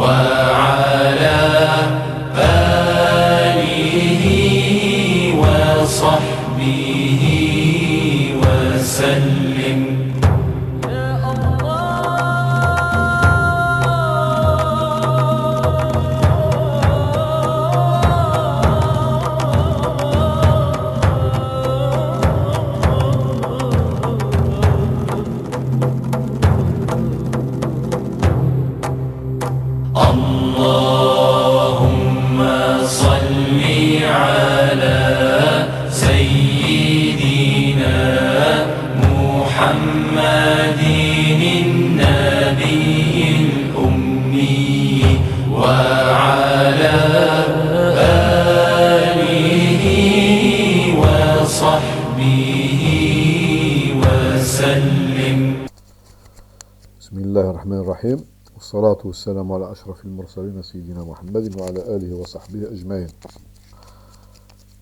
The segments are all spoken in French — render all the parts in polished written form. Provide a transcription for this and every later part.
وعلى آله وصحبه وسلم. اللهم صل على سيدنا محمد النبي الأمي وعلى آله وصحبه وسلم. بسم الله الرحمن الرحيم. والصلاة والسلام على أشرف المرسلين سيدنا Muhammad wa ala alihi wa sahbihi ajma'in.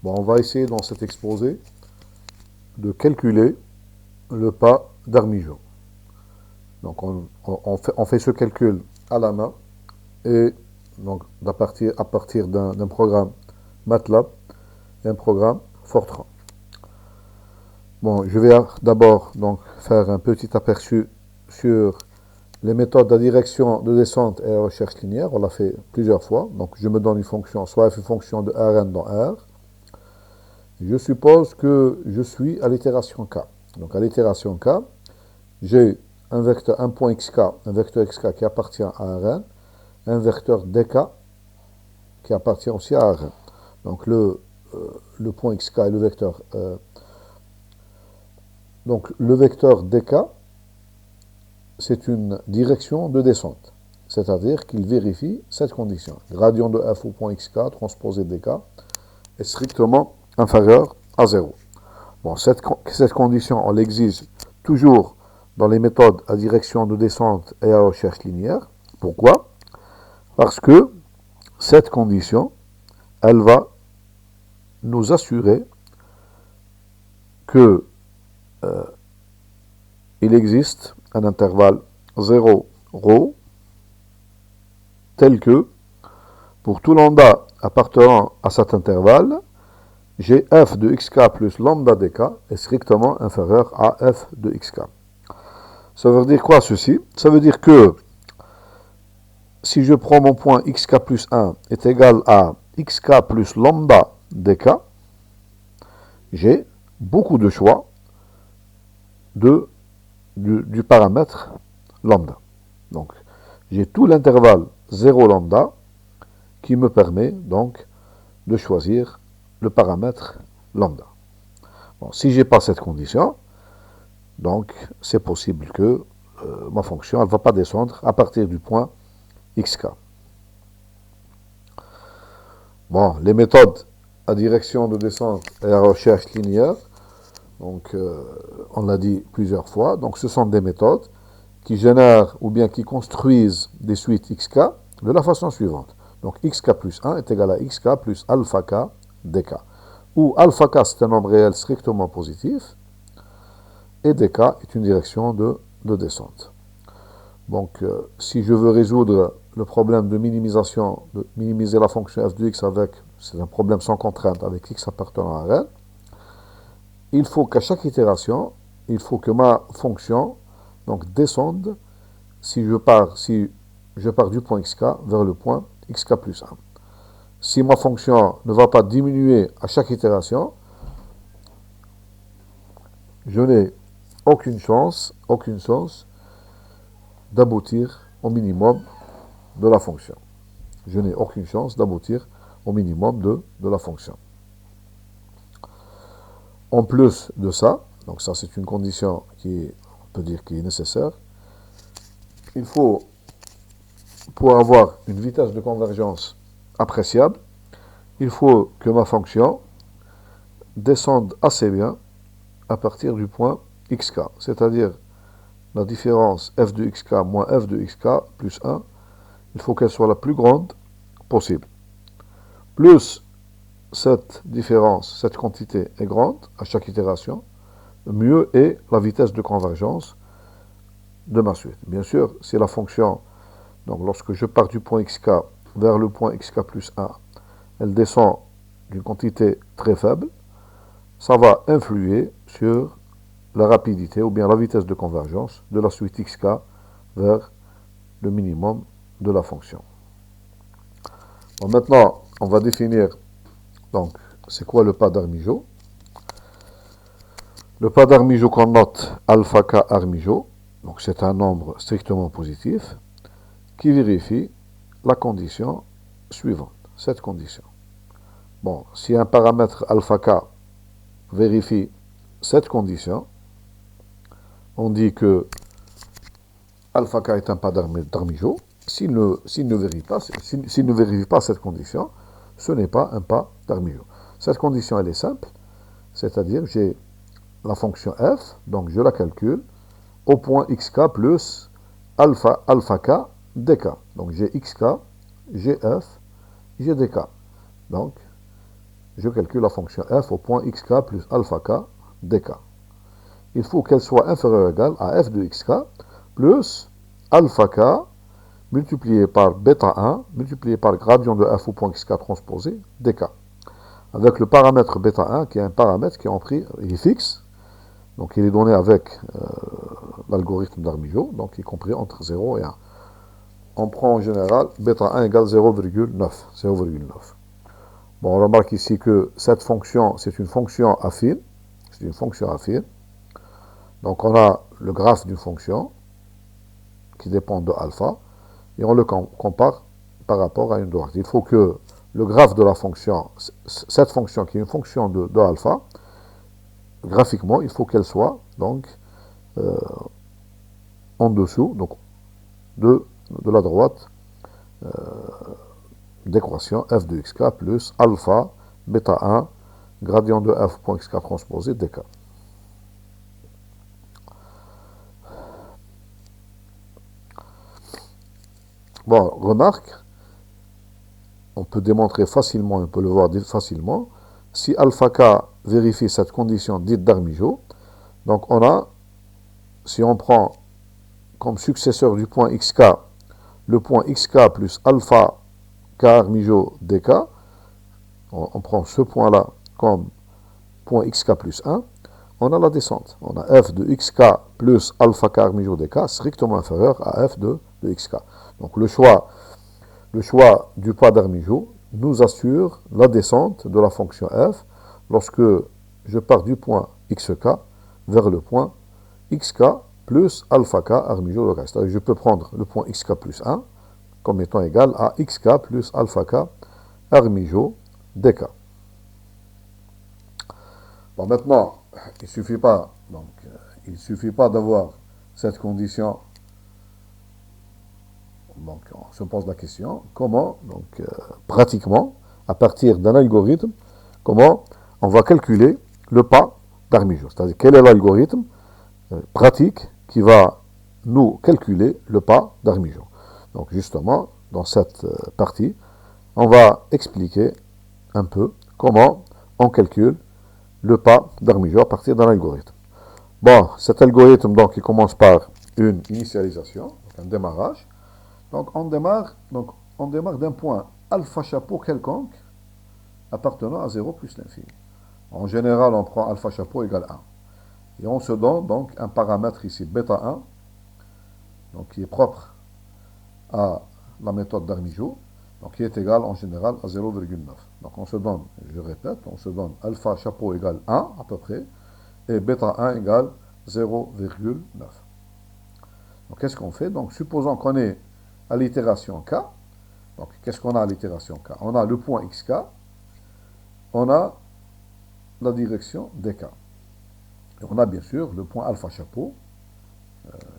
Bon, on va essayer dans cet exposé de calculer le pas d'Armijo. Donc on fait ce calcul à la main et donc à partir d'un programme MATLAB et un programme Fortran. Bon, je vais d'abord donc faire un petit aperçu sur les méthodes de direction de descente et recherche linéaire. On l'a fait plusieurs fois. Donc je me donne une fonction, soit f une fonction de Rn dans R. Je suppose que je suis à l'itération K. Donc à l'itération K, j'ai un point xk, un vecteur xk qui appartient à Rn, un vecteur dk qui appartient aussi à Rn. Donc le point xk et le vecteur dk, c'est une direction de descente, c'est-à-dire qu'il vérifie cette condition. Gradient de f au point xk transposé dk est strictement inférieur à 0. Bon, cette condition, on l'exige toujours dans les méthodes à direction de descente et à recherche linéaire. Pourquoi? Parce que cette condition, elle va nous assurer que il existe un intervalle 0 ρ tel que pour tout lambda appartenant à cet intervalle, j'ai f de xk plus lambda dk est strictement inférieur à f de xk. Ça veut dire quoi ceci? Ça veut dire que si je prends mon point xk plus 1 est égal à xk plus lambda dk, j'ai beaucoup de choix du paramètre lambda. Donc, j'ai tout l'intervalle 0 lambda qui me permet donc de choisir le paramètre lambda. Bon, si je n'ai pas cette condition, donc c'est possible que ma fonction ne va pas descendre à partir du point xk. Bon, les méthodes à direction de descente et à recherche linéaire, donc on l'a dit plusieurs fois, donc ce sont des méthodes qui génèrent ou bien qui construisent des suites xk de la façon suivante. Donc xk plus 1 est égal à xk plus alpha k dk, où alpha k c'est un nombre réel strictement positif et dk est une direction de descente. Donc si je veux résoudre le problème de minimisation, de minimiser la fonction f de x avec, c'est un problème sans contrainte avec x appartenant à Rn, il faut qu'à chaque itération, il faut que ma fonction donc descende si je pars du point xk vers le point xk plus 1. Si ma fonction ne va pas diminuer à chaque itération, je n'ai aucune chance d'aboutir au minimum de la fonction. Je n'ai aucune chance d'aboutir au minimum de la fonction. En plus de ça, donc ça c'est une condition qui, on peut dire, qui est nécessaire, il faut, pour avoir une vitesse de convergence appréciable, il faut que ma fonction descende assez bien à partir du point xk, c'est-à-dire la différence f de xk moins f de xk plus 1, il faut qu'elle soit la plus grande possible. Plus cette différence, cette quantité est grande à chaque itération, mieux est la vitesse de convergence de ma suite. Bien sûr, si la fonction donc lorsque je pars du point xk vers le point xk plus 1, elle descend d'une quantité très faible, ça va influer sur la rapidité ou bien la vitesse de convergence de la suite xk vers le minimum de la fonction. Bon, maintenant, on va définir, donc, c'est quoi le pas d'Armijo? Le pas d'Armijo qu'on note alpha k Armijo, donc c'est un nombre strictement positif, qui vérifie la condition suivante, cette condition. Bon, si un paramètre alpha k vérifie cette condition, on dit que alpha k est un pas d'Armijo. S'il ne vérifie pas cette condition, ce n'est pas un pas d'Armijo. Cette condition, elle est simple, c'est-à-dire j'ai la fonction f, donc je la calcule au point xk plus alpha k dk. Donc j'ai xk, j'ai f, j'ai dk. Donc je calcule la fonction f au point xk plus alpha k dk. Il faut qu'elle soit inférieure ou égale à f de xk plus alpha k multiplié par bêta 1 multiplié par gradient de f au point xk transposé dk. Avec le paramètre bêta 1 qui est un paramètre qui est fixe, donc il est donné avec l'algorithme d'Armijo, donc y compris entre 0 et 1. On prend en général bêta 1 égale 0,9. Bon, on remarque ici que cette fonction, c'est une fonction affine. C'est une fonction affine. Donc on a le graphe d'une fonction qui dépend de alpha et on le compare par rapport à une droite. Il faut que le graphe de la fonction, cette fonction qui est une fonction de alpha, graphiquement, il faut qu'elle soit donc en dessous donc, de la droite d'équation f de xk plus alpha bêta 1 gradient de f point xk transposé dk. Bon, remarque, on peut démontrer facilement, on peut le voir facilement, si alpha k vérifie cette condition dite d'Armijo, donc on a, si on prend comme successeur du point xk, le point xk plus alpha k Armijo dk, on prend ce point-là comme point xk plus 1, on a la descente. On a f de xk plus alpha k Armijo dk strictement inférieur à f de xk. Donc le choix du pas d'Armijo nous assure la descente de la fonction f lorsque je pars du point xk vers le point xk plus alpha k Armijo dk. C'est-à-dire que je peux prendre le point xk plus 1 comme étant égal à xk plus alpha k Armijo dk. Bon, maintenant, il ne suffit pas d'avoir cette condition. Donc, on se pose la question, comment, donc, pratiquement, à partir d'un algorithme, comment on va calculer le pas d'Armijo. C'est-à-dire, quel est l'algorithme pratique qui va nous calculer le pas d'Armijo. Donc, justement, dans cette partie, on va expliquer un peu comment on calcule le pas d'Armijo à partir d'un algorithme. Bon, cet algorithme, donc, il commence par une initialisation, donc un démarrage. Donc on démarre d'un point alpha chapeau quelconque appartenant à 0 plus l'infini. En général, on prend alpha chapeau égale 1. Et on se donne donc un paramètre ici, bêta 1, donc qui est propre à la méthode d'Armijo, donc qui est égal en général à 0,9. Donc on se donne, je répète, on se donne alpha chapeau égale 1 à peu près, et bêta 1 égale 0,9. Donc qu'est-ce qu'on fait? Donc supposons qu'on ait à l'itération k, donc qu'est-ce qu'on a à l'itération k? On a le point xk, on a la direction dk. Et on a bien sûr le point alpha chapeau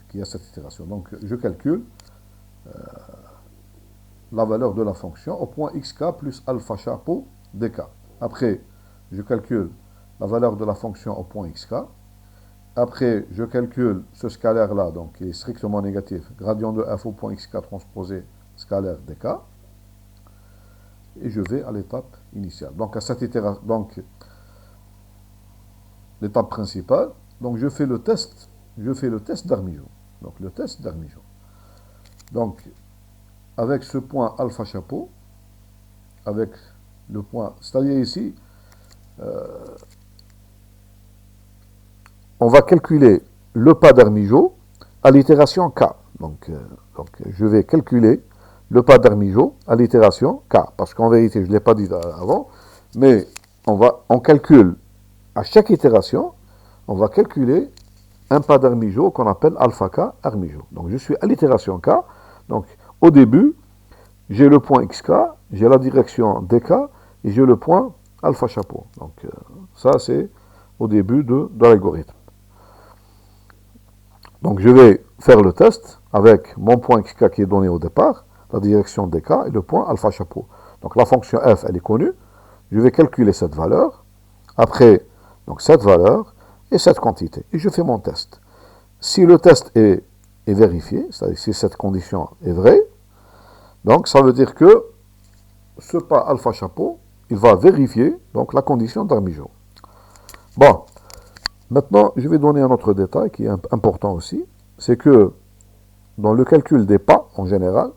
qui a cette itération. Donc je calcule la valeur de la fonction au point xk plus alpha chapeau dk. Après, je calcule la valeur de la fonction au point xk. Après, je calcule ce scalaire-là, donc qui est strictement négatif, gradient de f au point xk transposé scalaire dk, et je vais à l'étape initiale. Donc, à cette itération, donc, l'étape principale, donc je fais le test d'Armijo. Donc, le test d'Armijo. Donc, avec ce point alpha chapeau, avec le point, c'est-à-dire ici, on va calculer le pas d'Armijo à l'itération K. Donc, je vais calculer le pas d'Armijo à l'itération K, parce qu'en vérité, je ne l'ai pas dit avant, mais on calcule à chaque itération, on va calculer un pas d'Armijo qu'on appelle alpha K Armijo. Donc, je suis à l'itération K. Donc, au début, j'ai le point XK, j'ai la direction DK, et j'ai le point alpha chapeau. Donc, ça, c'est au début de l'algorithme. Donc, je vais faire le test avec mon point XK qui est donné au départ, la direction DK et le point alpha chapeau. Donc, la fonction f, elle est connue. Je vais calculer cette valeur. Après, donc cette valeur et cette quantité. Et je fais mon test. Si le test est vérifié, c'est-à-dire si cette condition est vraie, donc ça veut dire que ce pas alpha chapeau, il va vérifier donc la condition d'Armijo. Bon, maintenant je vais donner un autre détail qui est important aussi, c'est que dans le calcul des pas en général,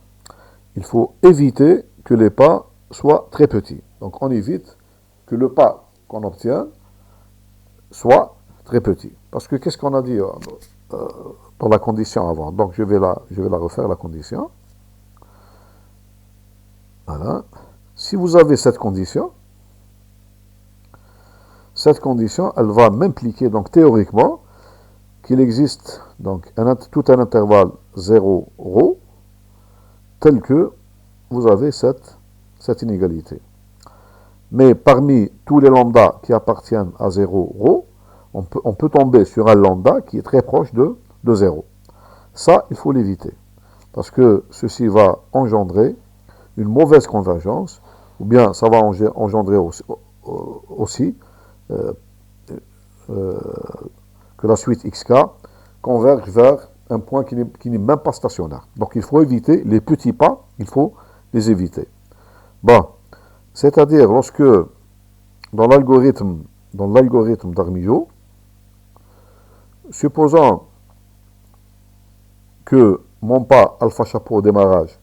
il faut éviter que les pas soient très petits. Donc on évite que le pas qu'on obtient soit très petit. Parce que qu'est-ce qu'on a dit dans la condition avant? Donc je vais la refaire, la condition. Voilà. Si vous avez cette condition, elle va m'impliquer, donc théoriquement, qu'il existe donc tout un intervalle 0, ρ, tel que vous avez cette inégalité. Mais parmi tous les lambdas qui appartiennent à 0, ρ, on peut tomber sur un lambda qui est très proche de 0. Ça, il faut l'éviter. Parce que ceci va engendrer une mauvaise convergence, ou bien ça va engendrer aussi que la suite xk converge vers un point qui n'est même pas stationnaire. Donc il faut éviter les petits pas, il faut les éviter. Bon, c'est-à-dire lorsque dans l'algorithme d'Armijo, supposons que mon pas alpha chapeau au démarrage,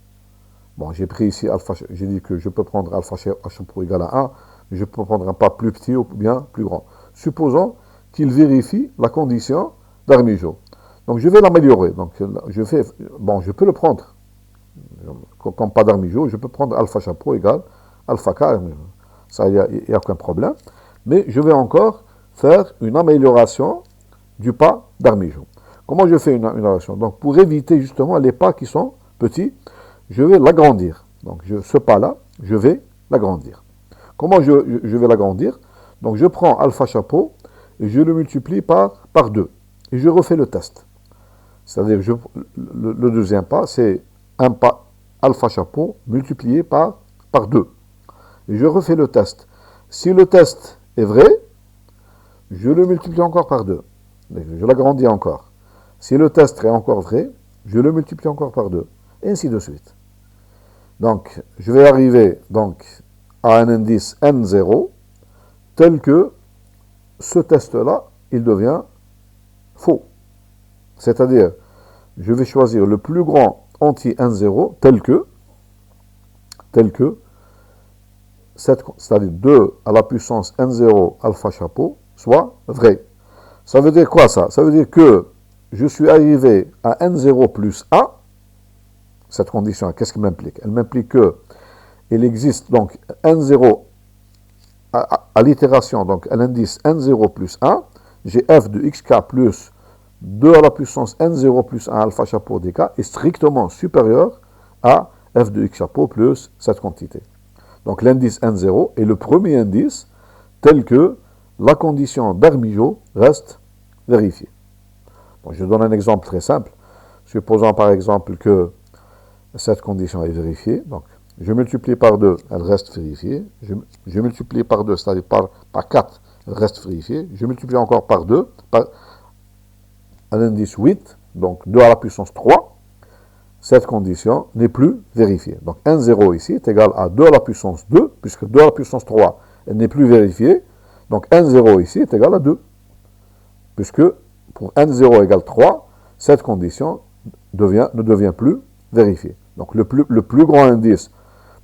bon, j'ai pris ici alpha, j'ai dit que je peux prendre alpha chapeau égal à 1, mais je peux prendre un pas plus petit ou bien plus grand. Supposons qu'il vérifie la condition d'Armijo. Donc je vais l'améliorer. Donc je peux le prendre comme pas d'Armijo, je peux prendre alpha chapeau égal alpha k Armijo. Ça, il n'y a aucun problème. Mais je vais encore faire une amélioration du pas d'Armijo. Comment je fais une amélioration? Donc pour éviter justement les pas qui sont petits, je vais l'agrandir. Donc ce pas-là, je vais l'agrandir. Comment je vais l'agrandir? Donc je prends alpha chapeau et je le multiplie par 2. Et je refais le test. C'est-à-dire le deuxième pas, c'est un pas alpha chapeau multiplié par 2. Et je refais le test. Si le test est vrai, je le multiplie encore par 2. Je l'agrandis encore. Si le test est encore vrai, je le multiplie encore par 2. Et ainsi de suite. Donc, je vais arriver donc, à un indice N0 tel que ce test-là, il devient faux. C'est-à-dire, je vais choisir le plus grand anti-N0 tel que c'est-à-dire 2 à la puissance N0 alpha chapeau soit vrai. Ça veut dire quoi ça? Ça veut dire que je suis arrivé à N0 plus 1. Cette condition, qu'est-ce qu'elle m'implique? Elle m'implique qu'il existe donc N0 à l'itération, donc à l'indice N0 plus 1, j'ai f de xk plus 2 à la puissance N0 plus 1 alpha chapeau dk est strictement supérieur à f de x chapeau plus cette quantité. Donc l'indice N0 est le premier indice tel que la condition d'Armijo reste vérifiée. Bon, je donne un exemple très simple. Supposons par exemple que cette condition est vérifiée. Donc, je multiplie par 2, elle reste vérifiée. Je multiplie par 2, c'est-à-dire par 4, elle reste vérifiée. Je multiplie encore par 2, par un indice 8, donc 2 à la puissance 3. Cette condition n'est plus vérifiée. Donc, 1,0 ici est égal à 2 à la puissance 2, puisque 2 à la puissance 3, elle n'est plus vérifiée. Donc, 1,0 ici est égal à 2. Puisque pour n0 égale 3, cette condition ne devient plus vérifiée. Donc le plus grand indice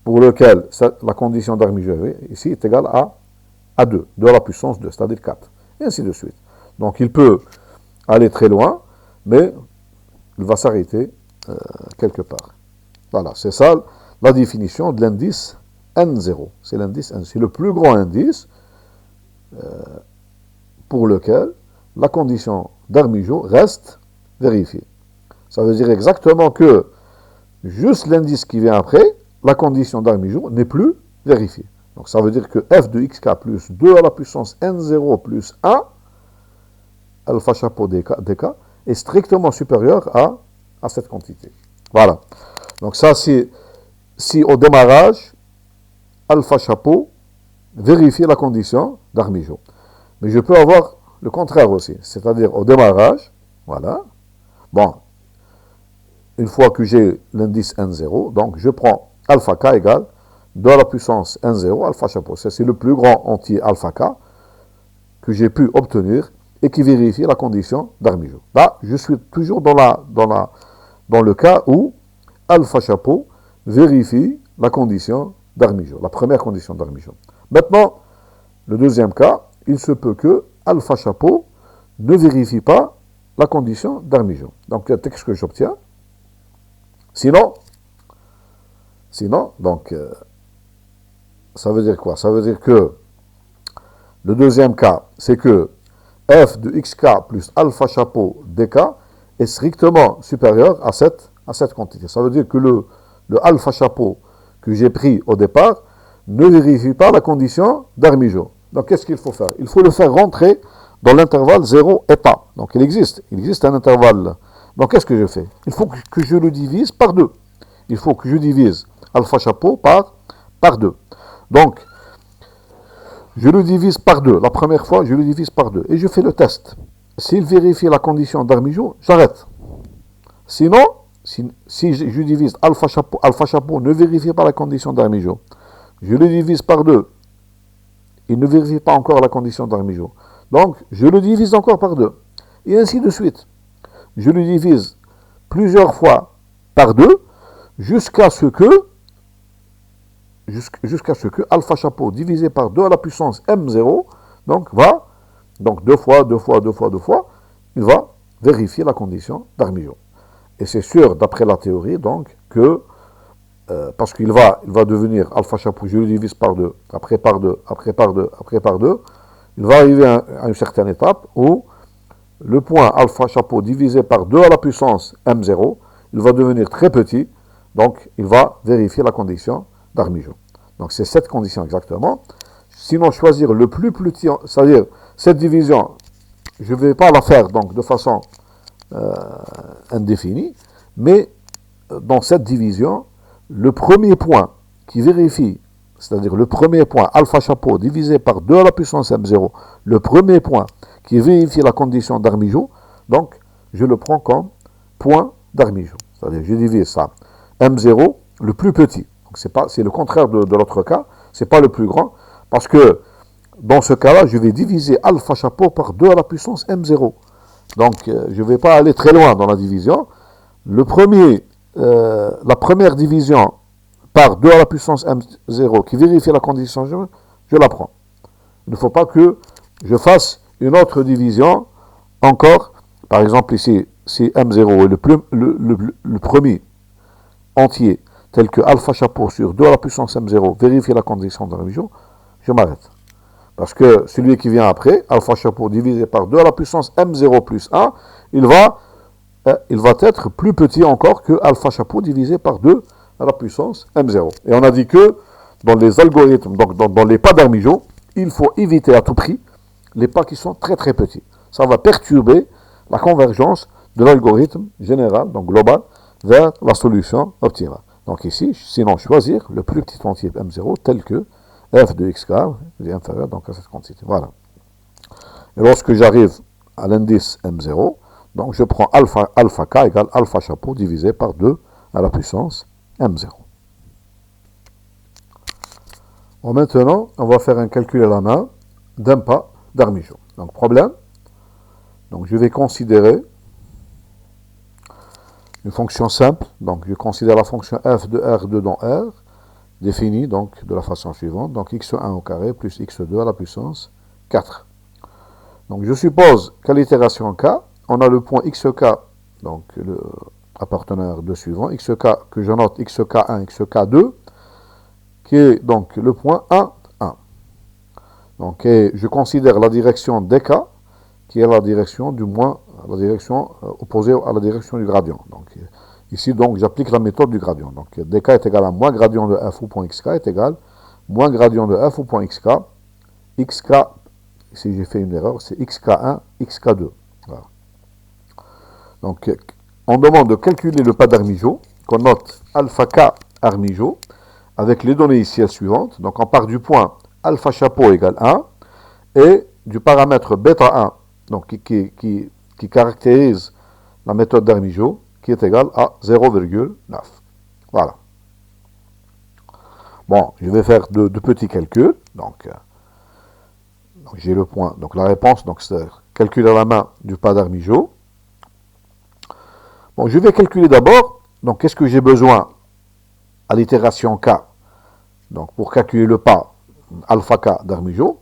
pour lequel la condition d'Armijo ici est égale à 2, 2 à la puissance 2, c'est-à-dire 4, et ainsi de suite. Donc il peut aller très loin, mais il va s'arrêter quelque part. Voilà, c'est ça la définition de l'indice N0. C'est l'indice N0. C'est le plus grand indice pour lequel la condition d'Armijo reste vérifiée. Ça veut dire exactement que juste l'indice qui vient après, la condition d'Armijo n'est plus vérifiée. Donc ça veut dire que f de xk plus 2 à la puissance n0 plus 1, alpha chapeau dk, est strictement supérieur à cette quantité. Voilà. Donc ça, c'est si au démarrage, alpha chapeau vérifie la condition d'Armijo. Mais je peux avoir le contraire aussi. C'est-à-dire au démarrage, voilà. Bon, une fois que j'ai l'indice N0, donc je prends alpha k égale 2 à la puissance N0, alpha chapeau. C'est le plus grand entier alpha k que j'ai pu obtenir et qui vérifie la condition d'Armijo. Là, je suis toujours dans le cas où alpha chapeau vérifie la condition d'Armijo, la première condition d'Armijo. Maintenant, le deuxième cas, il se peut que alpha chapeau ne vérifie pas la condition d'Armijo. Donc, le texte que j'obtiens, sinon, donc, ça veut dire quoi? Ça veut dire que le deuxième cas, c'est que f de xk plus alpha chapeau dk est strictement supérieur à cette quantité. Ça veut dire que le alpha chapeau que j'ai pris au départ ne vérifie pas la condition d'Armijo. Donc, qu'est-ce qu'il faut faire? Il faut le faire rentrer dans l'intervalle 0 et pas. Donc, il existe un intervalle. Donc, qu'est-ce que je fais? Il faut que je le divise par 2. Il faut que je divise alpha chapeau par 2. Donc, je le divise par 2. La première fois, je le divise par 2. Et je fais le test. S'il vérifie la condition d'Armijo, j'arrête. Sinon, si je divise alpha chapeau ne vérifie pas la condition d'Armijo. Je le divise par 2. Il ne vérifie pas encore la condition d'Armijo. Donc, je le divise encore par 2. Et ainsi de suite. Je le divise plusieurs fois par 2 jusqu'à ce que alpha chapeau divisé par 2 à la puissance m0, donc 2 fois, il va vérifier la condition d'Armijo. Et c'est sûr, d'après la théorie, donc, que, parce qu'il va devenir alpha chapeau, je le divise par 2, après par 2, il va arriver à une certaine étape où le point alpha chapeau divisé par 2 à la puissance m0, il va devenir très petit, donc il va vérifier la condition d'Armijo. Donc c'est cette condition exactement. Sinon, choisir le plus petit, c'est-à-dire cette division, je ne vais pas la faire donc de façon indéfinie, mais dans cette division, le premier point qui vérifie, c'est-à-dire le premier point alpha chapeau divisé par 2 à la puissance m0, le premier point qui vérifie la condition d'Armijo, donc je le prends comme point d'Armijo. C'est-à-dire je divise ça m0, le plus petit. C'est le contraire de l'autre cas, c'est pas le plus grand, parce que dans ce cas-là, je vais diviser alpha chapeau par 2 à la puissance m0. Donc, je ne vais pas aller très loin dans la division. La première division par 2 à la puissance m0 qui vérifie la condition, je la prends. Il ne faut pas que je fasse une autre division encore. Par exemple, ici, si m0 est le premier entier, tel que alpha chapeau sur 2 à la puissance m0 vérifie la condition d'Armijo, je m'arrête. Parce que celui qui vient après, alpha chapeau divisé par 2 à la puissance m0 plus 1, il va être plus petit encore que alpha chapeau divisé par 2 à la puissance m0. Et on a dit que dans les algorithmes, donc dans les pas d'Armijo, il faut éviter à tout prix les pas qui sont très très petits. Ça va perturber la convergence de l'algorithme général, donc global, vers la solution optimale. Donc ici, sinon choisir le plus petit entier m0 tel que f de xk est inférieur donc à cette quantité. Voilà. Et lorsque j'arrive à l'indice m0, donc je prends alpha k égale alpha chapeau divisé par 2 à la puissance m0. Bon, maintenant, on va faire un calcul à la main d'un pas d'Armijo. Donc problème, donc je vais considérer une fonction simple. Donc, je considère la fonction f de R2 dans R, définie donc de la façon suivante. Donc, x1 au carré plus x2 à la puissance 4. Donc, je suppose qu'à l'itération k, on a le point xk, donc le appartenant R2 suivant, xk que je note xk1, xk2, qui est donc le point 1, 1. Donc, et je considère la direction dk, qui est la direction du moins, la direction opposée à la direction du gradient. Donc, ici, donc, j'applique la méthode du gradient. Donc, dk est égal à moins gradient de f au point xk est égal moins gradient de f au point xk, xk, ici j'ai fait une erreur, c'est xk1, xk2. Voilà. Donc, on demande de calculer le pas d'Armijo, qu'on note alpha k Armijo, avec les données ici suivantes. Donc, on part du point alpha chapeau égale 1, et du paramètre bêta 1, donc qui caractérise la méthode d'Armijo, qui est égal à 0,9. Voilà. Bon, je vais faire de petits calculs. Donc j'ai le point. Donc la réponse, donc c'est calcul à la main du pas d'Armijo. Bon, je vais calculer d'abord. Donc qu'est-ce que j'ai besoin à l'itération k. Donc pour calculer le pas alpha k d'Armijo,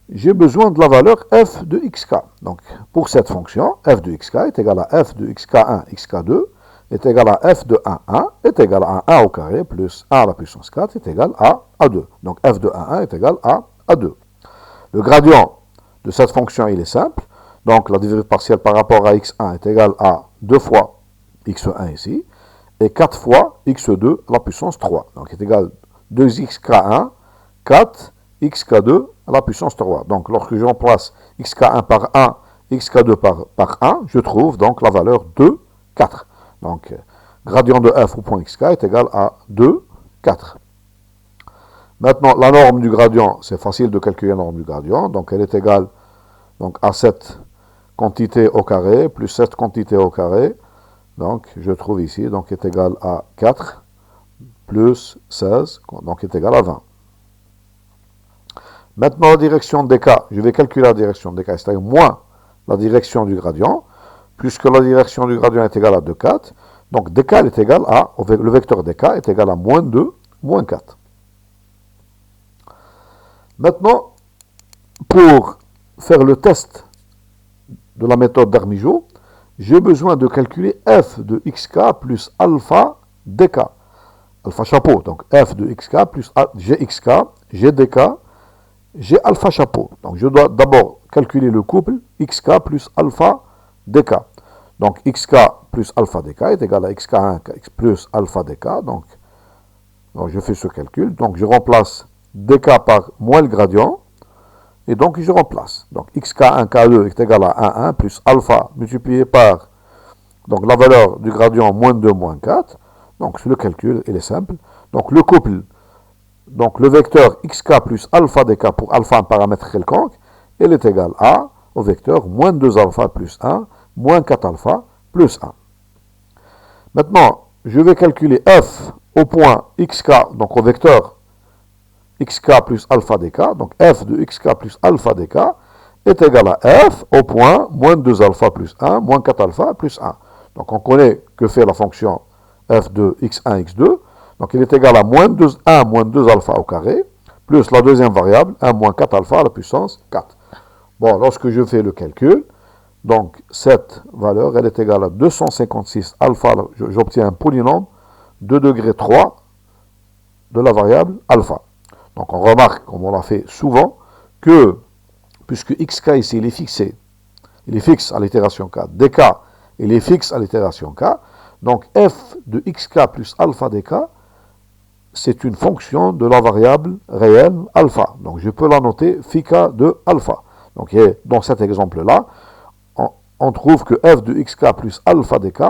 j'ai besoin de la valeur f de xk. Donc, pour cette fonction, f de xk est égal à f de xk1, xk2 est égal à f de 1, 1 est égal à 1 au carré plus 1 à la puissance 4 est égal à A2. Donc, f de 1, 1 est égal à A2. Le gradient de cette fonction, il est simple. Donc, la dérivée partielle par rapport à x1 est égale à 2 fois x1 ici et 4 fois x2 à la puissance 3. Donc, est égal à 2xk1, 4 xk2 à la puissance 3. Donc, lorsque je remplace xk1 par 1, xk2 par 1, je trouve donc la valeur 2, 4. Donc, gradient de f au point xk est égal à 2, 4. Maintenant, la norme du gradient, c'est facile de calculer la norme du gradient. Donc, elle est égale donc, à cette quantité au carré plus cette quantité au carré. Donc, je trouve ici, donc, est égal à 4 plus 16, donc est égal à 20. Maintenant, la direction dk, je vais calculer la direction dk, c'est-à-dire moins la direction du gradient, puisque la direction du gradient est égale à 2, 4. Donc, dk est égal à, le vecteur dk est égal à moins 2, moins 4. Maintenant, pour faire le test de la méthode d'Armijo, j'ai besoin de calculer f de xk plus alpha dk. Alpha chapeau, donc f de xk plus gxk, gdk, j'ai alpha chapeau. Donc, je dois d'abord calculer le couple xk plus alpha dk. Donc, xk plus alpha dk est égal à xk1 plus alpha dk. Donc, je fais ce calcul. Donc, je remplace dk par moins le gradient. Et donc, je remplace. Donc, xk1, k2 est égal à 1, 1 plus alpha multiplié par donc, la valeur du gradient moins 2, moins 4. Donc, le calcul, il est simple. Donc, le couple, donc le vecteur xk plus alpha dk pour alpha un paramètre quelconque, il est égal à, au vecteur moins 2 alpha plus 1, moins 4 alpha plus 1. Maintenant, je vais calculer f au point xk, donc au vecteur xk plus alpha dk, donc f de xk plus alpha dk est égal à f au point moins 2 alpha plus 1, moins 4 alpha plus 1. Donc on connaît que fait la fonction f de x1, x2, donc il est égal à moins 2, 1 moins 2 alpha au carré, plus la deuxième variable, 1 moins 4 alpha à la puissance 4. Bon, lorsque je fais le calcul, donc cette valeur, elle est égale à 256 alpha, j'obtiens un polynôme de degré 3 de la variable alpha. Donc on remarque, comme on l'a fait souvent, que puisque xk ici, il est fixe à l'itération k, dk, il est fixe à l'itération k, donc f de xk plus alpha dk, c'est une fonction de la variable réelle alpha. Donc je peux la noter phi k de alpha. Donc dans cet exemple-là, on trouve que f de xk plus alpha dk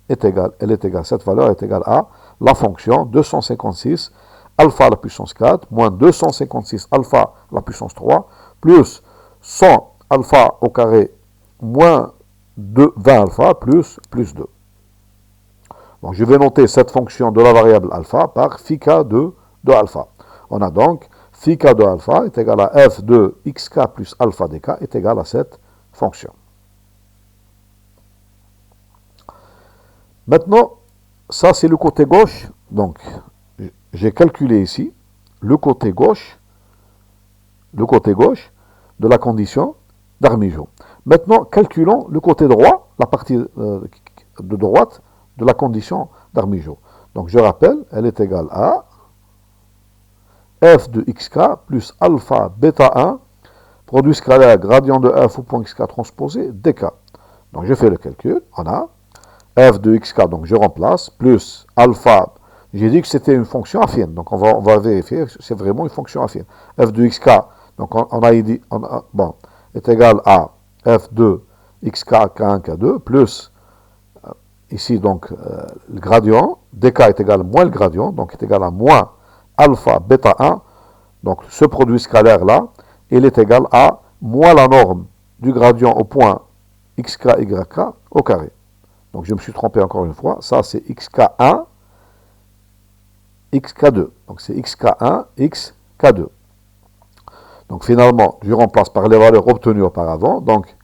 est égale, cette valeur est égale à la fonction 256 alpha à la puissance 4 moins 256 alpha à la puissance 3 plus 100 alpha au carré moins 20 alpha plus 2. Donc, je vais noter cette fonction de la variable alpha par phi k de alpha. On a donc phi k de alpha est égal à f de xk plus alpha dk est égal à cette fonction. Maintenant, ça c'est le côté gauche. Donc, j'ai calculé ici le côté gauche de la condition d'Armijo. Maintenant, calculons le côté droit, la partie de droite de la condition d'Armijo. Donc, je rappelle, elle est égale à f de xk plus alpha bêta 1, produit scalaire gradient de f au point xk transposé dk. Donc, je fais le calcul, on a f de xk, donc je remplace, plus alpha, j'ai dit que c'était une fonction affine, donc on va vérifier, c'est vraiment une fonction affine. F de xk, donc on a dit, bon, est égal à f de xk k1 k2, plus, ici donc, le gradient, dk est égal à moins le gradient, donc est égal à moins alpha bêta 1, donc ce produit scalaire là, il est égal à moins la norme du gradient au point xk yk au carré. Donc je me suis trompé encore une fois, ça c'est xk1, xk2, donc c'est xk1, xk2. Donc finalement, je remplace par les valeurs obtenues auparavant, donc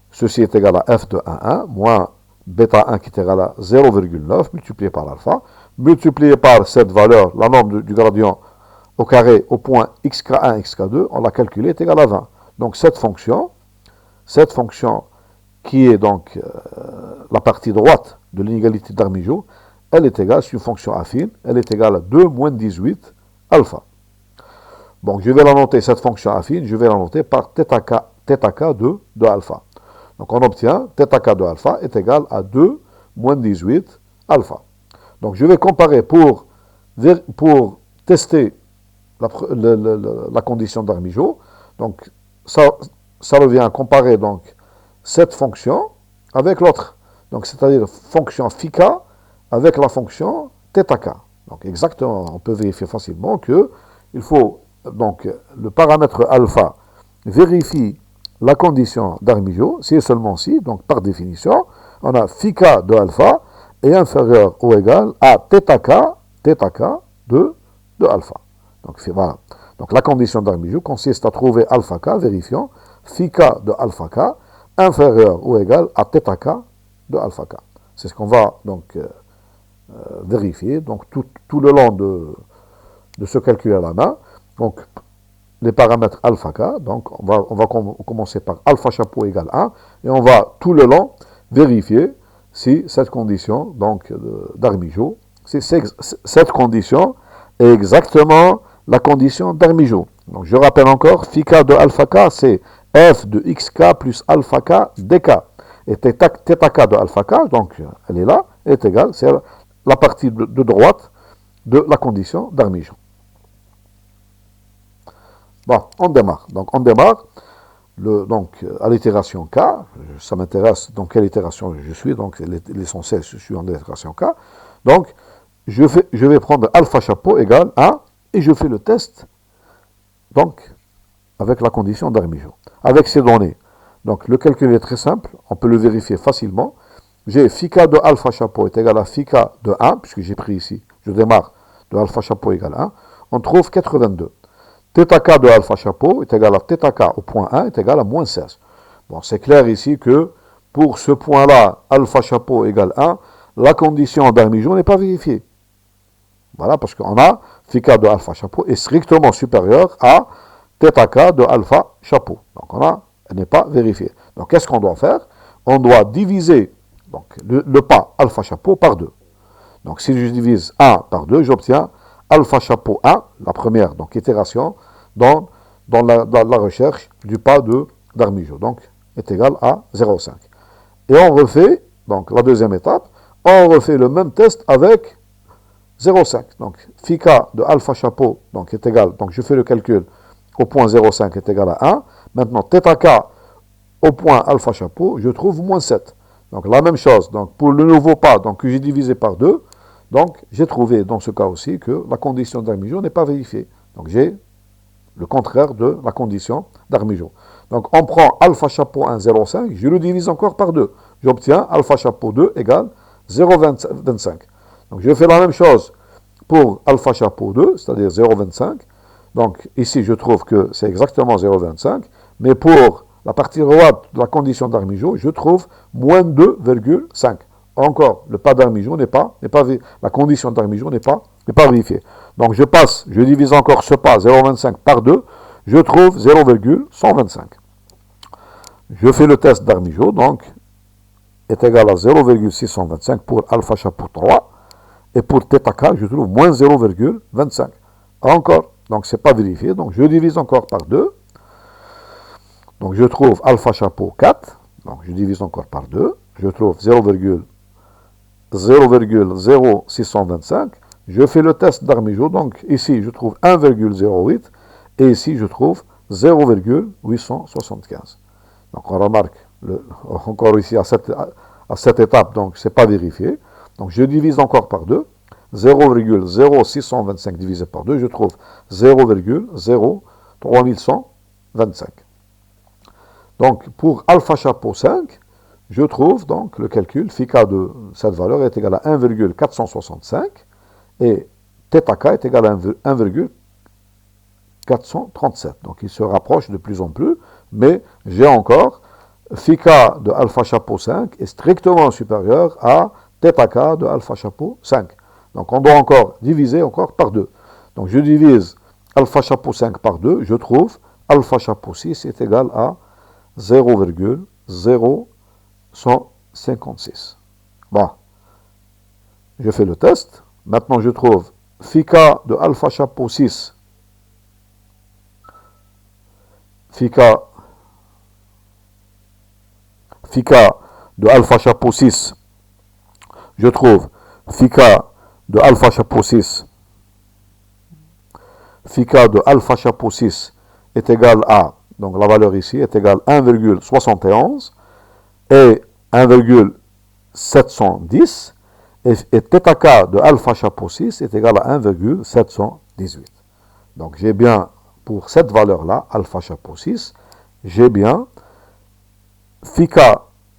ceci est égal à f de 1,1, moins bêta 1 qui est égal à 0,9, multiplié par l'alpha, multiplié par cette valeur, la norme du gradient au carré au point xk1, xk2, on l'a calculé, est égal à 20. Donc cette fonction qui est donc la partie droite de l'inégalité d'Armijo, elle est égale, c'est une fonction affine, elle est égale à 2 moins 18 alpha. Donc je vais la noter, cette fonction affine, je vais la noter par θk de alpha. Donc on obtient θk de alpha est égal à 2 moins 18 alpha. Donc je vais comparer pour tester la condition d'Armijo. Donc ça revient à comparer donc cette fonction avec l'autre. Donc c'est-à-dire fonction φk avec la fonction θk. Donc exactement, on peut vérifier facilement que il faut donc le paramètre alpha vérifie la condition d'Armijo, si et seulement si, donc par définition, on a φk de alpha est inférieur ou égal à θk de alpha. Donc voilà. Donc la condition d'Armijo consiste à trouver alpha k, vérifiant φk de alpha k inférieur ou égal à θk de alpha k. C'est ce qu'on va donc vérifier donc tout le long de ce calcul à la main. Donc les paramètres alpha k, donc on va commencer par alpha chapeau égale 1 et on va tout le long vérifier si cette condition donc d'Armijo, cette condition est exactement la condition d'Armijo. Donc je rappelle encore, φk de alpha k c'est f de xk plus alpha k dk. Et θk de alpha k, donc elle est là, elle est égale, c'est la partie de droite de la condition d'Armijo. Bon, on démarre. Donc on démarre à l'itération k. Ça m'intéresse dans quelle itération je suis. Donc l'essentiel, je suis en l'itération k. Donc je vais prendre alpha chapeau égale 1 et je fais le test. Donc avec la condition d'Armijo. Avec ces données. Donc le calcul est très simple, on peut le vérifier facilement. J'ai φk de alpha chapeau est égal à φk de 1, puisque j'ai pris ici, je démarre de alpha chapeau égale 1, on trouve 82. θk de alpha chapeau est égal à θk au point 1 est égal à moins 16. Bon, c'est clair ici que pour ce point-là, alpha chapeau égale 1, la condition d'Armijo n'est pas vérifiée. Voilà, parce qu'on a φk de alpha chapeau est strictement supérieur à θk de alpha chapeau. Donc elle n'est pas vérifiée. Donc qu'est-ce qu'on doit faire? On doit diviser donc, le pas alpha chapeau par 2. Donc si je divise 1 par 2, j'obtiens alpha chapeau 1, la première donc itération, dans la recherche du pas d'Armijo. Donc est égal à 0,5. Et on refait, donc la deuxième étape, on refait le même test avec 0,5. Donc φk de alpha chapeau donc, est égal, donc je fais le calcul au point 0,5 est égal à 1. Maintenant, θk au point alpha chapeau, je trouve moins 7. Donc la même chose, donc pour le nouveau pas, donc que j'ai divisé par 2, donc j'ai trouvé dans ce cas aussi que la condition d'Armijo n'est pas vérifiée. Donc j'ai le contraire de la condition d'Armijo. Donc on prend alpha chapeau 1, 0,5, je le divise encore par 2. J'obtiens alpha chapeau 2 égale 0,25. Donc je fais la même chose pour alpha chapeau 2, c'est-à-dire 0,25. Donc ici je trouve que c'est exactement 0,25, mais pour la partie droite de la condition d'Armijo, je trouve moins 2,5. encore, le pas d'Armijo la condition d'Armijo n'est pas vérifiée. Donc je divise encore ce pas 0,25 par 2, je trouve 0,125. Je fais le test d'Armijo, donc est égal à 0,625 pour alpha chapeau 3, et pour θ k, je trouve moins 0,25. Encore, donc c'est pas vérifié, donc je divise encore par 2, donc je trouve alpha chapeau 4, donc je divise encore par 2, je trouve 0,0625, je fais le test d'Armijo, donc ici je trouve 1,08, et ici je trouve 0,875. Donc on remarque, encore ici à cette étape, donc c'est pas vérifié, donc je divise encore par 2, 0,0625 divisé par 2, je trouve 0,03125. Donc pour alpha chapeau 5, je trouve donc le calcul, phi k de cette valeur est égal à 1,465 et θ k est égal à 1,437. Donc il se rapproche de plus en plus, mais j'ai encore phi k de alpha chapeau 5 est strictement supérieur à θ k de alpha chapeau 5. Donc on doit encore diviser encore par 2. Donc je divise alpha chapeau 5 par 2, je trouve alpha chapeau 6 est égal à 0,0156. Bon, je fais le test. Maintenant, je trouve phi k de alpha chapeau 6. Phi k de alpha chapeau 6. Je trouve phi k de alpha chapeau 6. Phi k de alpha chapeau 6 est égal à, donc la valeur ici est égale à 1,71 et 1,710 et θ k de alpha chapeau 6 est égal à 1,718. Donc j'ai bien, pour cette valeur-là, alpha chapeau 6, j'ai bien phi k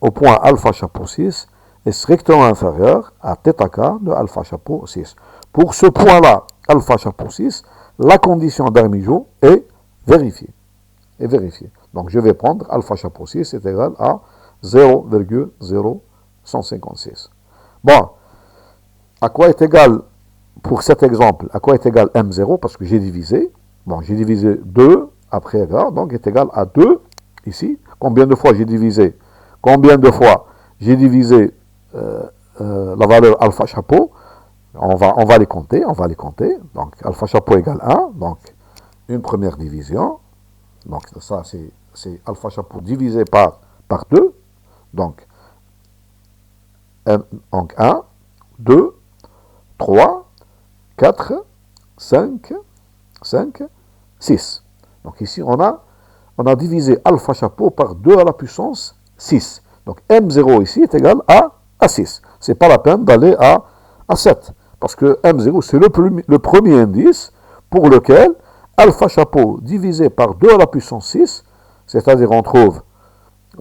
au point alpha chapeau 6 est strictement inférieur à θ k de alpha chapeau 6. Pour ce point-là, alpha chapeau 6, la condition d'Armijo est vérifiée. Donc je vais prendre alpha chapeau 6 est égal à 0,0156. Bon, à quoi est égal, pour cet exemple, à quoi est égal M0, parce que j'ai divisé. Bon, j'ai divisé 2 après égard, donc est égal à 2 ici. Combien de fois j'ai divisé la valeur alpha chapeau? On va les compter. Donc alpha chapeau égale 1, donc une première division. Donc ça c'est alpha chapeau divisé par 2. Donc 1, 2, 3, 4, 5, 6. Donc ici on a divisé alpha chapeau par 2 à la puissance 6. Donc M0 ici est égal à 6. Ce n'est pas la peine d'aller à 7. Parce que M0 c'est le premier indice pour lequel alpha chapeau divisé par 2 à la puissance 6, c'est-à-dire on trouve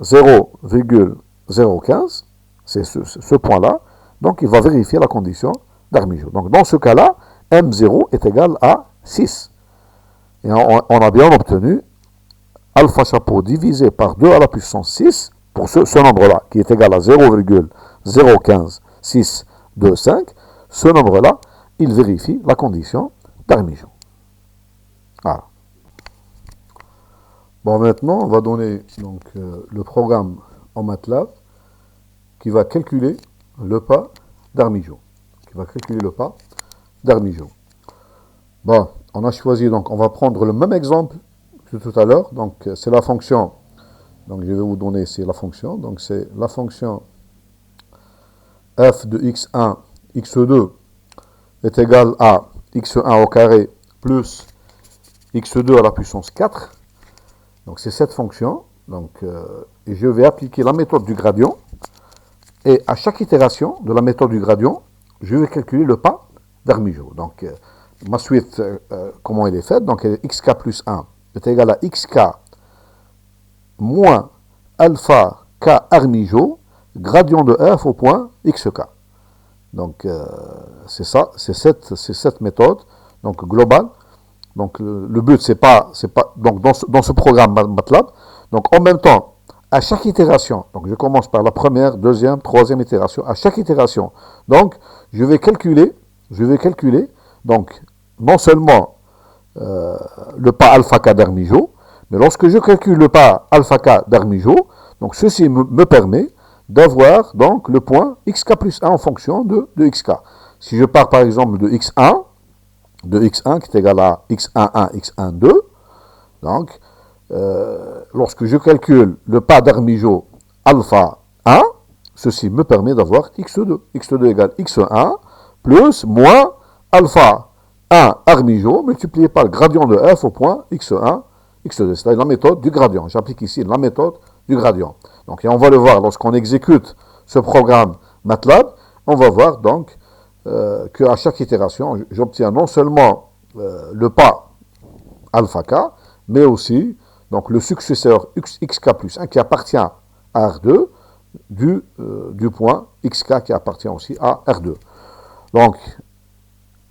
0,015, c'est ce point-là, donc il va vérifier la condition d'Armijo. Donc dans ce cas-là, M0 est égal à 6. Et on a bien obtenu alpha chapeau divisé par 2 à la puissance 6, pour ce nombre-là, qui est égal à 0,015625, ce nombre-là, il vérifie la condition d'Armijo. Voilà. Bon, maintenant, on va donner donc, le programme en MATLAB qui va calculer le pas d'Armijo. Bon, on a choisi, donc, on va prendre le même exemple que tout à l'heure. Donc, c'est la fonction. Donc, je vais vous donner, c'est la fonction. Donc, c'est la fonction f de x1, x2 est égal à x1 au carré plus x2 à la puissance 4. Donc c'est cette fonction. Donc, et je vais appliquer la méthode du gradient. Et à chaque itération de la méthode du gradient, je vais calculer le pas d'Armijo. Donc ma suite, comment elle est faite? Donc elle est xk plus 1 est égal à xk moins alpha k Armijo, gradient de f au point xk. Donc c'est ça, c'est cette méthode donc globale. Donc le but c'est pas donc dans ce programme MATLAB. Donc en même temps à chaque itération, donc je commence par la première, deuxième, troisième itération, à chaque itération, donc je vais calculer, donc non seulement le pas alpha k d'Armijo, mais lorsque je calcule le pas alpha k d'Armijo, donc ceci me permet d'avoir donc le point xk plus 1 en fonction de xk. Si je pars par exemple de x1 qui est égal à x11, x12, donc lorsque je calcule le pas d'Armijo alpha 1, ceci me permet d'avoir x2. x2 égale x1 plus moins alpha 1 Armijo multiplié par le gradient de f au point x1, x2. C'est la méthode du gradient. J'applique ici la méthode du gradient. Donc, et on va le voir lorsqu'on exécute ce programme MATLAB, on va voir donc qu'à chaque itération, j'obtiens non seulement le pas alpha k, mais aussi donc, le successeur xk plus 1 qui appartient à R2 du point xk qui appartient aussi à R2. Donc,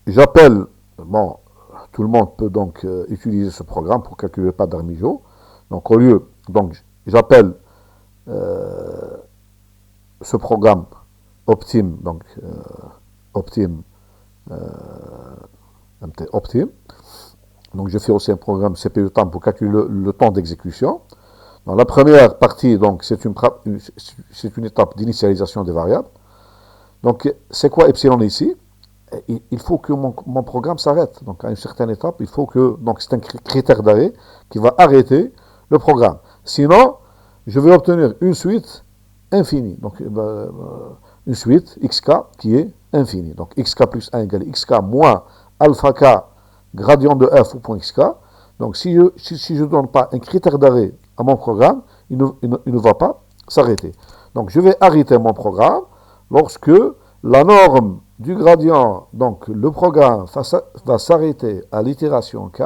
j'appelle, bon, tout le monde peut donc utiliser ce programme pour calculer le pas d'Armijo. Donc, au lieu, donc, j'appelle ce programme Optime, donc Optime. Donc, je fais aussi un programme CPU temps pour calculer le temps d'exécution. Dans la première partie, donc, c'est une étape d'initialisation des variables. Donc, c'est quoi epsilon ici? Il faut que mon programme s'arrête. Donc, à une certaine étape, il faut que... Donc, c'est un critère d'arrêt qui va arrêter le programme. Sinon, je vais obtenir une suite infinie. Donc, une suite xk qui est infinie. Donc, xk plus 1 égale xk moins alpha k gradient de f au point xk. Donc, si je ne donne pas un critère d'arrêt à mon programme, il ne va pas s'arrêter. Donc, je vais arrêter mon programme lorsque la norme du gradient, donc le programme va s'arrêter à l'itération k,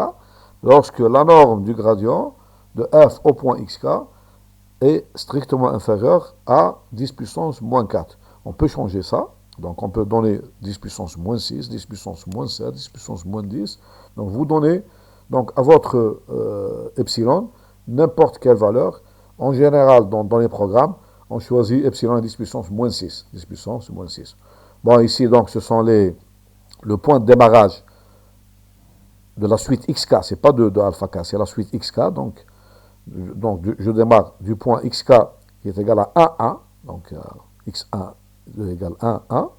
lorsque la norme du gradient de f au point xk est strictement inférieure à 10 puissance moins 4. On peut changer ça. Donc, on peut donner 10 puissance moins 6, 10 puissance moins 7, 10 puissance moins 10. Donc, vous donnez donc, à votre epsilon n'importe quelle valeur. En général, dans les programmes, on choisit epsilon à 10 puissance moins 6. 10 puissance moins 6. Bon, ici, donc, ce sont le point de démarrage de la suite xk. Ce n'est pas de alpha k, c'est la suite xk. Donc, je démarre du point xk qui est égal à 1, 1. Donc, x1 égale 1, 1.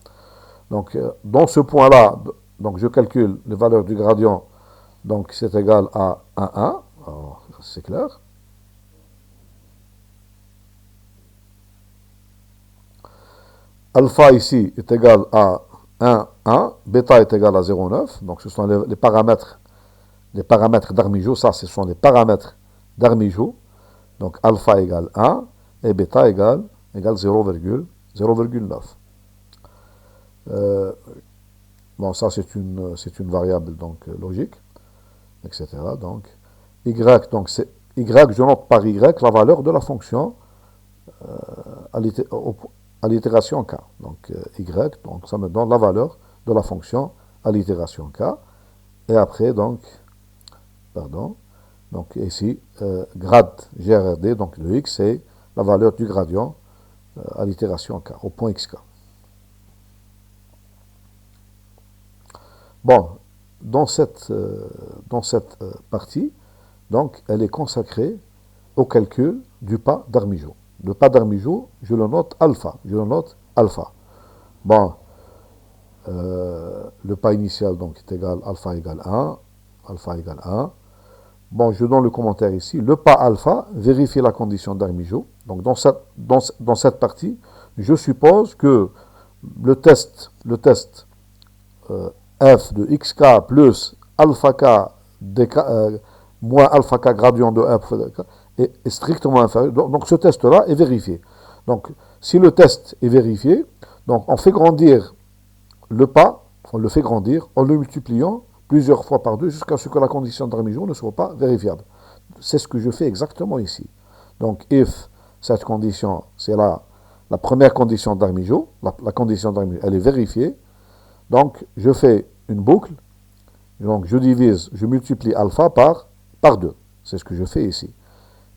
Donc, dans ce point-là, donc, je calcule les valeurs du gradient. Donc, c'est égal à 1, 1. Alors, c'est clair. Alpha ici est égal à 1, 1. Bêta est égal à 0,9. Donc, ce sont les paramètres d'Armijo. Ça, ce sont les paramètres d'Armijo. Donc, alpha égale 1 et bêta égale 0,9. Bon, ça, c'est une variable donc, logique, etc. Donc, y, donc, c'est y, je note par y la valeur de la fonction à l'itération k. Donc, y, donc, ça me donne la valeur de la fonction à l'itération k. Et après, donc, donc ici, grade GRD, donc le x, c'est la valeur du gradient à l'itération k, au point xk. Bon, dans cette partie, donc, elle est consacrée au calcul du pas d'Armijo. Le pas d'Armijo, je le note alpha. Bon, le pas initial, donc, est égal, alpha égale 1. Bon, je donne le commentaire ici. Le pas alpha vérifie la condition d'Armijo. Donc, dans cette partie, je suppose que le test f de xk plus alpha k moins alpha k gradient de f est strictement inférieur. Donc, ce test-là est vérifié. Donc, si le test est vérifié, donc on fait grandir le pas, on le fait grandir en le multipliant plusieurs fois par 2 jusqu'à ce que la condition d'Armijo ne soit pas vérifiable. C'est ce que je fais exactement ici. Donc, if cette condition, c'est la première condition d'Armijo, la condition d'Armijo, elle est vérifiée. Donc, je fais une boucle. Donc, je multiplie alpha par 2. C'est ce que je fais ici.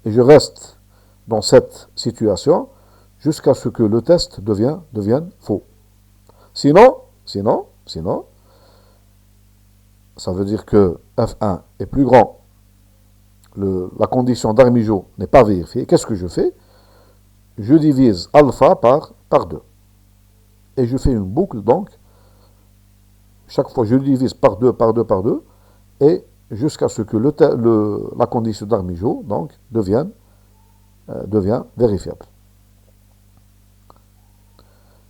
Et je reste dans cette situation jusqu'à ce que le test devienne faux. Sinon, ça veut dire que F1 est plus grand, la condition d'Armijo n'est pas vérifiée. Qu'est-ce que je fais? Je divise alpha par 2. Et je fais une boucle, donc, chaque fois je divise par 2, et jusqu'à ce que la condition d'Armijo donc, devient vérifiable.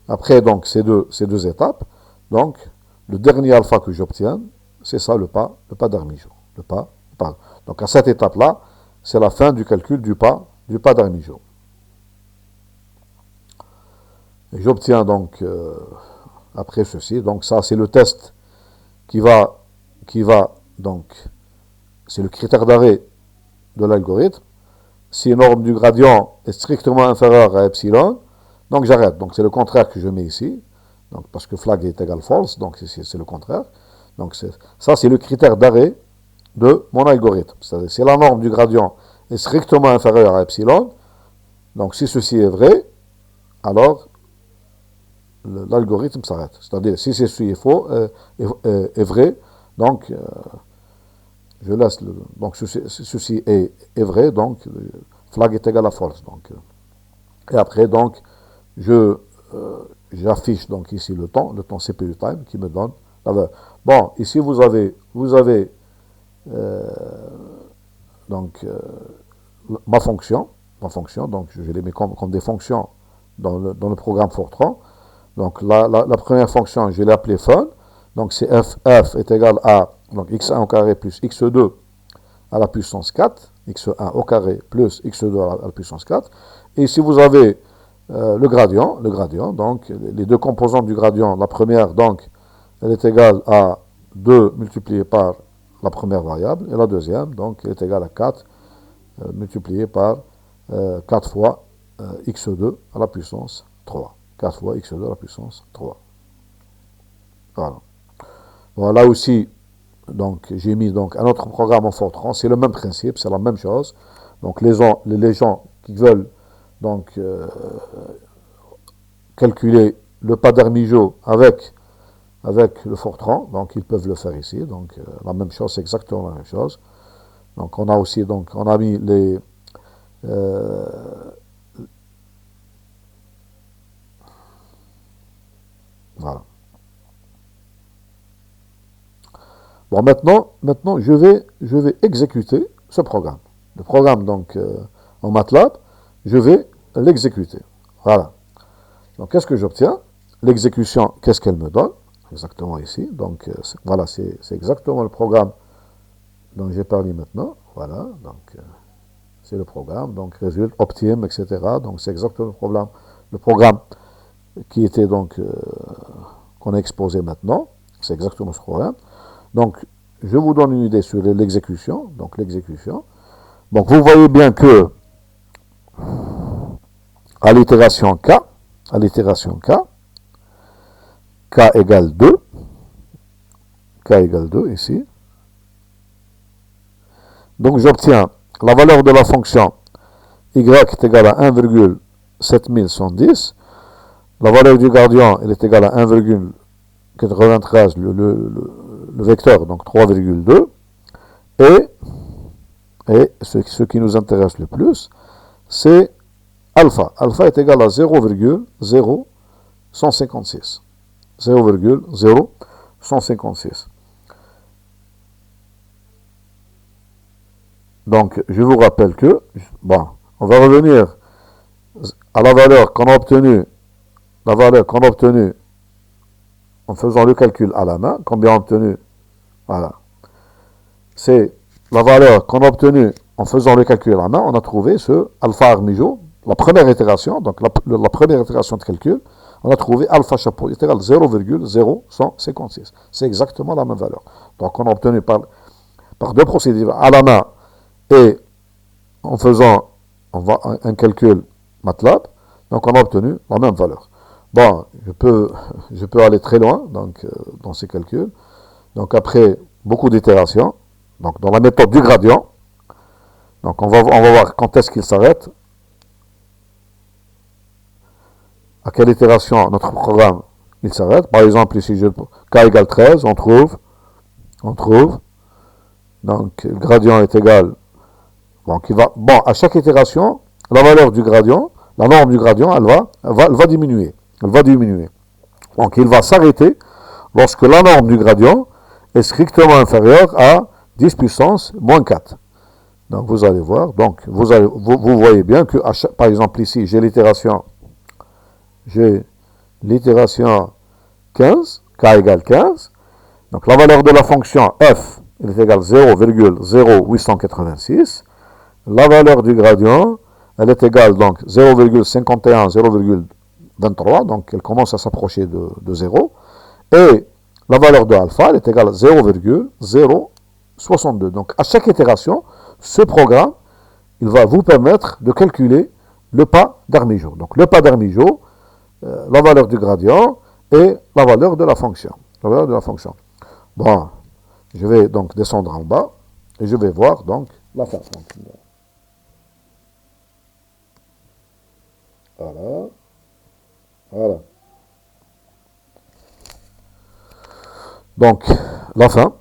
Après donc ces deux étapes, donc le dernier alpha que j'obtiens, c'est ça le pas d'Armijo. Donc à cette étape-là, c'est la fin du calcul du pas d'Armijo. J'obtiens donc après ceci, donc ça c'est le test qui va donc c'est le critère d'arrêt de l'algorithme. Si la norme du gradient est strictement inférieure à epsilon, donc j'arrête. Donc c'est le contraire que je mets ici, donc parce que flag est égal false, donc c'est le contraire. Donc ça c'est le critère d'arrêt de mon algorithme. C'est-à-dire si la norme du gradient est strictement inférieure à epsilon, donc si ceci est vrai, alors l'algorithme s'arrête. C'est-à-dire si ceci est faux, est vrai, donc je laisse donc ceci est vrai, donc flag est égal à false. Donc, et après donc j'affiche donc ici le temps CPU time qui me donne la valeur. Bon, ici vous avez donc ma fonction, donc je les mets comme des fonctions dans le programme Fortran. Donc la première fonction, je l'ai appelée fun. Donc c'est f est égal à donc x1 au carré plus x2 à la puissance 4, x1 au carré plus x2 à la puissance 4. Et si vous avez le gradient, donc les deux composantes du gradient, la première, donc, elle est égale à 2 multiplié par la première variable, et la deuxième, donc, elle est égale à 4 multiplié par 4 fois x2 à la puissance 3. 4 fois x2 à la puissance 3. Voilà. Bon, là aussi, donc, j'ai mis donc, un autre programme en Fortran, c'est le même principe, c'est la même chose. Donc les gens qui veulent donc calculer le pas d'Armijo avec le Fortran, donc ils peuvent le faire ici. Donc la même chose, c'est exactement la même chose. Donc on a aussi on a mis les voilà. Bon, maintenant je vais exécuter ce programme. Le programme donc en MATLAB, je vais l'exécuter. Voilà. Donc qu'est-ce que j'obtiens? L'exécution, qu'est-ce qu'elle me donne? Exactement ici. Donc voilà, c'est exactement le programme dont j'ai parlé maintenant. Voilà, donc c'est le programme. Donc résulte, optime, etc. Donc c'est exactement le programme qui était donc qu'on a exposé maintenant. C'est exactement ce programme. Donc je vous donne une idée sur l'exécution. Donc l'exécution. Donc vous voyez bien que à l'itération K égale 2, ici. Donc j'obtiens la valeur de la fonction y est égale à 1,7110. La valeur du gradient, elle est égale à 1,93, le vecteur, donc 3,2. Et ce qui nous intéresse le plus, c'est alpha. Alpha est égal à 0,0156. 0,0156. Donc, je vous rappelle que, bon, on va revenir à la valeur qu'on a obtenue, en faisant le calcul à la main, combien on a obtenu, voilà. C'est la valeur qu'on a obtenue en faisant le calcul à la main, on a trouvé ce alpha Armijo, la première itération, donc la première itération de calcul, on a trouvé alpha chapeau est égal à 0,0156. C'est exactement la même valeur. Donc on a obtenu par deux procédures à la main et en faisant un calcul MATLAB, donc on a obtenu la même valeur. Bon, je peux aller très loin donc, dans ces calculs. Donc après beaucoup d'itérations, donc dans la méthode du gradient, donc on va voir quand est-ce qu'il s'arrête. à quelle itération notre programme il s'arrête. Par exemple, ici, k égale 13, on trouve, donc le gradient est égal, à chaque itération, la valeur du gradient, la norme du gradient, elle va diminuer. Donc il va s'arrêter lorsque la norme du gradient est strictement inférieure à 10 puissance moins 4. Donc vous allez voir, donc vous voyez bien que, par exemple ici, j'ai l'itération 15, k égale 15. Donc la valeur de la fonction f est égale 0,0886. La valeur du gradient, elle est égale donc 0,51, 0,23, donc elle commence à s'approcher de 0. Et la valeur de alpha, elle est égale à 0,062. Donc à chaque itération, ce programme, il va vous permettre de calculer le pas d'Armijo. Donc le pas d'Armijo, la valeur du gradient et la valeur de la fonction. Bon, je vais donc descendre en bas et je vais voir donc la fin. Voilà. Donc, la fin,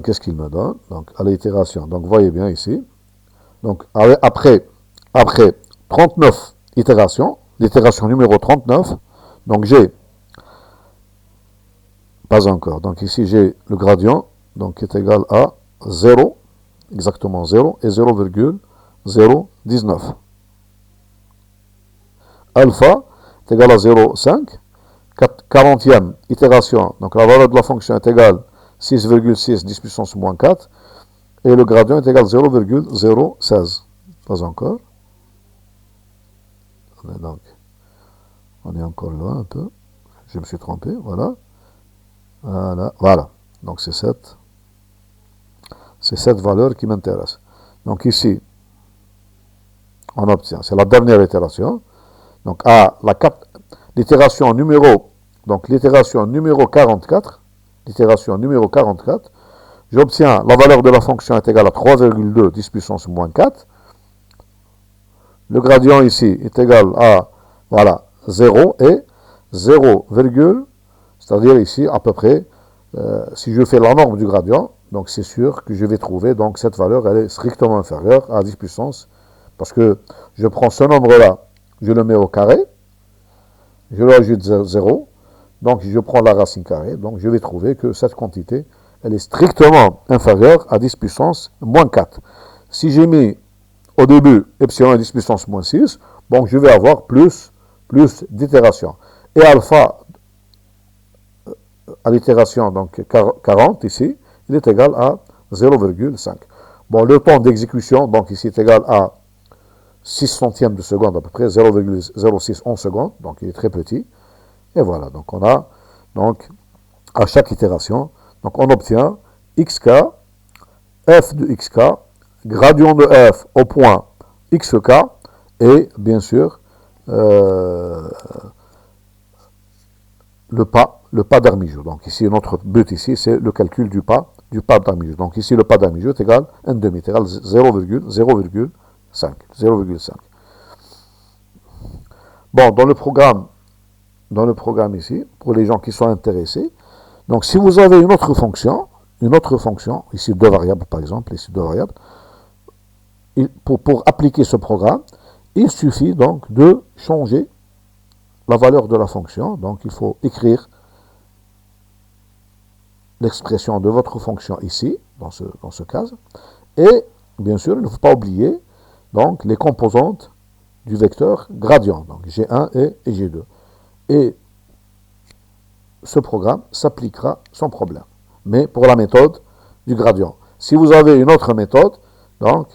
qu'est-ce qu'il me donne? Donc, à l'itération. Donc, vous voyez bien ici. Donc, après 39 itérations, l'itération numéro 39, donc j'ai, pas encore. Donc, ici, j'ai le gradient, donc, qui est égal à 0, exactement 0, et 0,019. Alpha est égal à 0,5. 40e itération, donc la valeur de la fonction est égale 6,6, 10 puissance moins 4, et le gradient est égal à 0,016. Pas encore. On est encore loin un peu. Je me suis trompé, voilà. Donc c'est cette valeur qui m'intéresse. Donc ici, on obtient, c'est la dernière itération. Donc l'itération numéro 44, j'obtiens la valeur de la fonction est égale à 3,2, 10 puissance moins 4. Le gradient ici est égal à, 0 et 0, c'est-à-dire ici à peu près, si je fais la norme du gradient, donc c'est sûr que je vais trouver, donc cette valeur, elle est strictement inférieure à 10 puissance, parce que je prends ce nombre-là, je le mets au carré, je lui ajoute 0, donc je prends la racine carrée, donc je vais trouver que cette quantité, elle est strictement inférieure à 10 puissance moins 4. Si j'ai mis au début epsilon à 10 puissance moins 6, donc je vais avoir plus d'itérations. Et alpha, à l'itération, donc 40 ici, il est égal à 0,5. Bon, le temps d'exécution, donc ici est égal à 6 centièmes de seconde à peu près, 0,0611 secondes, donc il est très petit. Et voilà, donc on a, donc, à chaque itération, donc on obtient xk, f de xk, gradient de f au point xk, et bien sûr, le pas d'Armijo. Donc ici, notre but ici, c'est le calcul du pas d'Armijo. Donc ici, le pas d'Armijo est égal à 1,5, est égal 0,5. Bon, dans le programme ici, pour les gens qui sont intéressés, donc si vous avez une autre fonction, ici 2 variables par exemple, pour appliquer ce programme, il suffit donc de changer la valeur de la fonction. Donc il faut écrire l'expression de votre fonction ici, dans ce cas. Et bien sûr, il ne faut pas oublier donc les composantes du vecteur gradient, donc G1 et G2. Et ce programme s'appliquera sans problème, mais pour la méthode du gradient. Si vous avez une autre méthode, donc